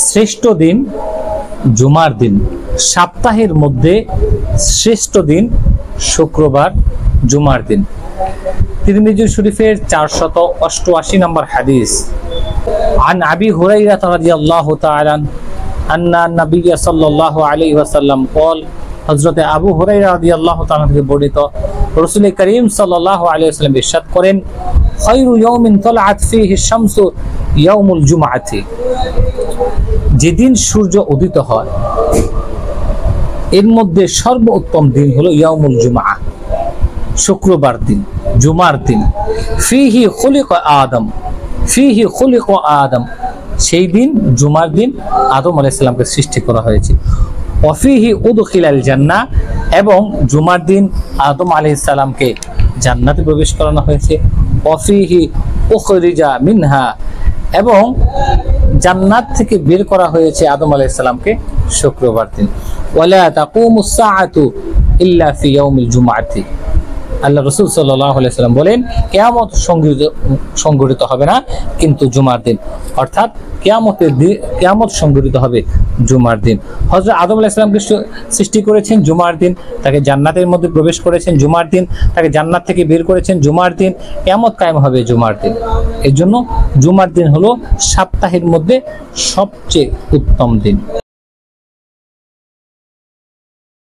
শ্রেষ্ঠ দিন জুমার দিন, সপ্তাহের মধ্যে শ্রেষ্ঠ দিন শুক্রবার জুমার দিন। তিরমিজি শরীফের 488 নম্বর হাদিস। عن أبي هريرة رضي الله تعالى أن النبي صلى الله عليه وسلم قال হযরত আবু হুরায়রা রাদিয়াল্লাহু তাআলা থেকে বর্ণিত রাসূল করিম সাল্লাল্লাহু আলাইহি ওয়াসাল্লাম ইরশাদ করেন খায়রু ইয়াউমিন তালাআত ফীহি শামসু ইয়াউমুল জুমআতি, যেদিন সূর্য উদিত হয় এর মধ্যে সর্বোত্তম দিন হলো ইয়াউমুল জুমআ, শুক্রবার দিন, জুমার দিন। ফীহি খুলিকা আদম, ফীহি খুলিকা আদম, সেই দিন জুমার দিন আদম আলাইহিস সালামকে সৃষ্টি করা হয়েছে। ওয়াফিহি উদখিলাল জান্নাহ, এবং জুমার দিন আদম আলাইহিস সালামকে জান্নাতে প্রবেশ করানো হয়েছে। ওয়াফিহি উখরিজা মিনহা, এবং জান্নাত থেকে বের করা হয়েছে আদম আলাইহিস সালামকে শুক্রবার দিন। ওয়ালা তাকুমুস সাআতু ইল্লা ফি ইয়াউমিল জুমআতি, আল্লাহ রাসূল সাল্লাল্লাহু আলাইহি ওয়াসাল্লাম বলেন কিয়ামত সংঘটিত হবে না কিন্তু জুমার দিন, অর্থাৎ কিয়ামত সংঘটিত হবে জুমার দিন। হযরত আদম আলাইহিস সালামকে সৃষ্টি করেছেন জুমার দিন, তাকে জান্নাতের মধ্যে প্রবেশ করেছেন জুমার দিন, তাকে জান্নাত থেকে বের করেছেন জুমার দিন, কিয়ামত কায়েম হবে জুমার দিন। এর জন্য জুমার দিন হলো সপ্তাহের মধ্যে সবচেয়ে উত্তম দিন।